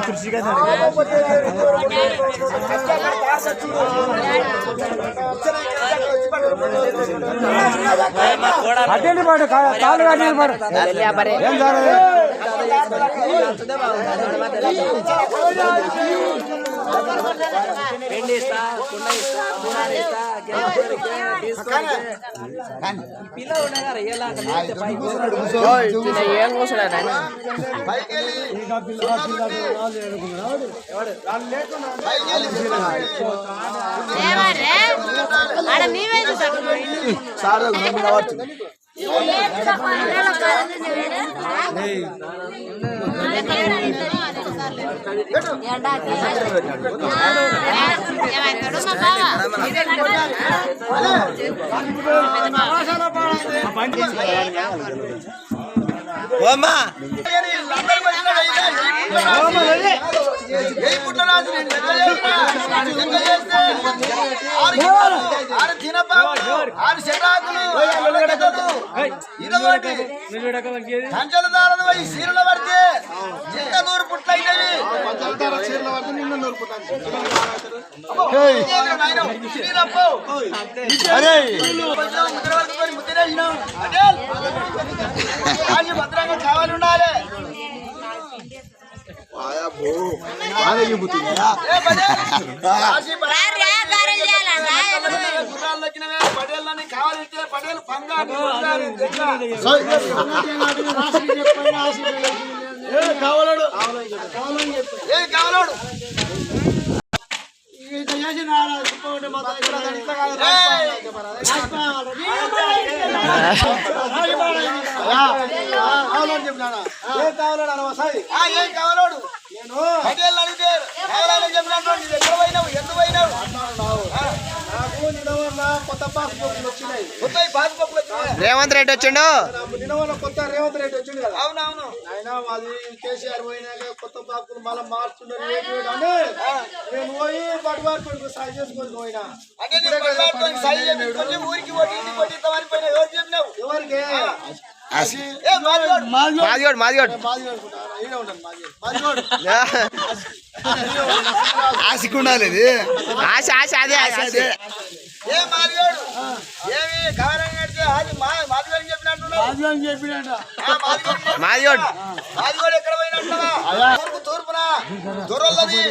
कृषि का అటెండి పాడు కాలు అటెండి పాడు ఏం ఏం కూర్చున్నాడు కంచెలదారులు పోయి సీరల పడితే ఎంత నూరు పుట్లు అయినవి భద్రంగా కావాలి ఉండాలి. పడేళ్ళని కావాలంటే పడేలు పంగారు కావాలడు ఏ కావాలడు ఏం కావాలోడు నేను పదేళ్ళు అడిగితే కావాలని చెప్పినట్టు నీ దగ్గర పోయినావు ఎందుకు పోయినావు నాకు నిన్న కొత్త పాస్బుక్లు వచ్చినాయి. కొత్త పాస్బుక్లు వచ్చినాయి. రేవంత్ రెడ్డి వచ్చిండు నిన్న కొత్త రేవంత్ రెడ్డి వచ్చిండు కదా. అవునవును ఆయన అది కేసీఆర్ పోయినాక కొత్త పాస్బుక్లు మళ్ళీ మార్చుతున్నారు అని నేను పోయి పట్టుబాటు సాయి చేసుకొని పోయినా. ఊరికి ఇంటికి పోయినా ఎవరు చెప్పినావు ఎవరికి మాదిగోడు మాదిగోడు ఆశకు ఉండాలి ఆశ ఆశ అదే ఆశ ఏ మాదిగోడు ఏమి కారణం కడితే అది మాదిగోడు చెప్పినట్టు మాదిగోడు మాదిగోడు ఎక్కడ పోయినట్టుగా తూర్పున దొరల్లది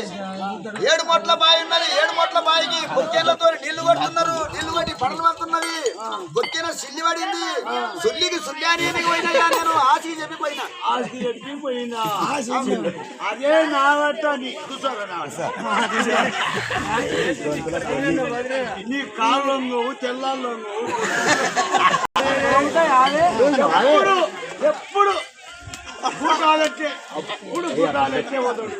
7 మొట్ల బావి ఉన్నది. 7 మొట్ల బావికి బొక్కేళ్లతో నీళ్లు కొడుతున్నారు. నీళ్లు కొట్టి పడలు పడుతున్నవి. బొక్కేన సిల్లి పడింది. సుల్లికి సుల్యాని పోయినా నేను ఆశకి చెప్పిపోయినా అదే నా నీ కాళ్ళు తెల్లాళ్ళు ఎప్పుడు గుట్టాలెట్టే అప్పుడు గుట్టాలెట్టే పోతాడు.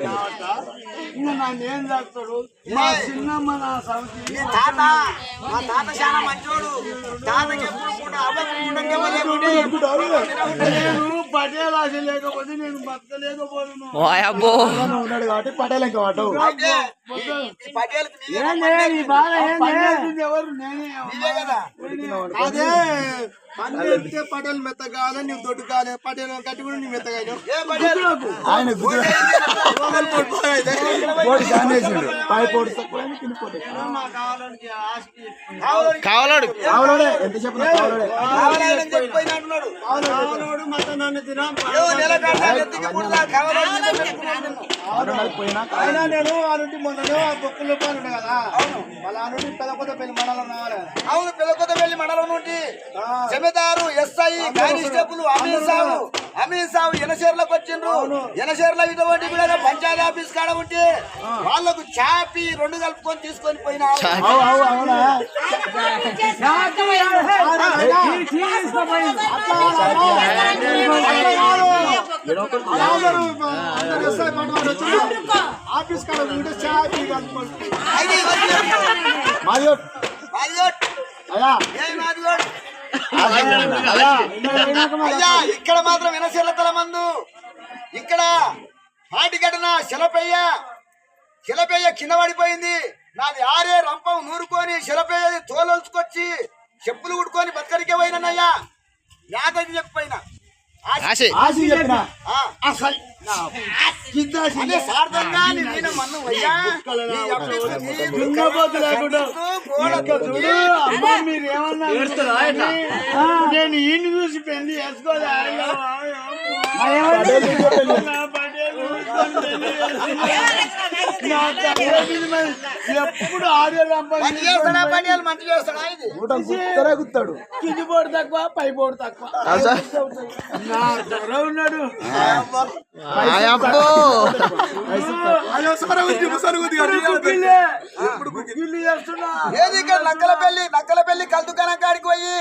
ఇంకా నన్ను ఏం చేస్తాడు మా చిన్నమ్మ నా సంస్థ తాత మా తాత చాలా మంచోడు. తాతకి నేను పటేల్ ఆశ లేకపోతే నేను బతకలేకపోను ఉన్నాడు కాబట్టి పటేల్ ఇంకా వాటవు ఎవరు నేనే కదా. అదే పన్నెంటే పటేల్ మెత్తగాలి నువ్వు దొడ్డు కాలే పటేల్ కట్టి కూడా నువ్వు మెత్తగా ఆయన కావాలాడు ఎంత చెప్పిన అయినా నేను ఆ నుండి మొన్న బొక్కులు పోయినా కదా. వాళ్ళ ఆ నుండి పెళ్ళకొత్తపల్లి మండలం రావాలి. అవును పెళ్ళకొత్తపల్లి మండలం నుండి జమీదారు ఎస్ఐ కానిస్టేబుల్ అమీన్ సాబు ఎనసేర్లకు వచ్చిండ్రు. ఎనసేర్ల ఇటువంటి కూడా పంచాయతీ ఆఫీస్ కాడ ఉంటే వాళ్ళకు చాపి 2 కలుపుకొని తీసుకొని పోయినా. ఆఫీస్ కాడ ఉంటే చాపి కలుపుకొని అయ్యా ఇక్కడ మాత్రం వినశీలతల మందు. ఇక్కడ పాటి ఘటన శిలపయ్య కింద పడిపోయింది. నాది ఆరే రంపం నూరుకొని శిలపయ్యది తోలొల్చుకొచ్చి వచ్చి చెప్పులు కుట్టుకొని బతకరికే పోయినయ్యా యాదకి చెప్పిపోయినా ఆశ ఆశి చెప్పిన ఆ, అసలు కిందాసి అదే సార్థంగా నీ మీన మన్ను అయ్యా నీ అప్పిస్తు నీ దున్నపోతు లేకుండా గోడ ఇంకా చూడు అమ్మా మీరు ఏమన్నా నేను ఈయన చూసి పెళ్లి చేసుకోలే ఎప్పుడు ఆడే పని చేస్తాడా పని మంచి చేస్తాడా ఇది గుత్తాడు కింది పోడు తక్కువ పై పోడు తక్కువ నా దొర ఉన్నాడు గుగ్గిళ్ళు చేస్తున్నా ఏది ఇక్కడ నక్కల పెళ్లి కల్దుకానం కాడికి పోయి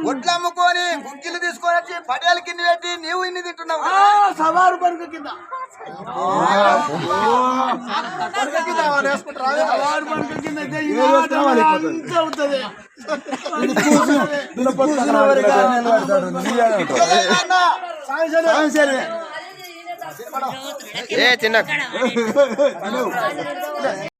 ఒడ్లు అమ్ముకొని గుగ్గిలు తీసుకొని వచ్చి పడేల కింద పెట్టి నీవు ఇన్ని తింటున్నావు ఆ, సవారు పరుక కింద సవారు పరుక కింద అయితే అంత అవుతుంది ఏ చిన్న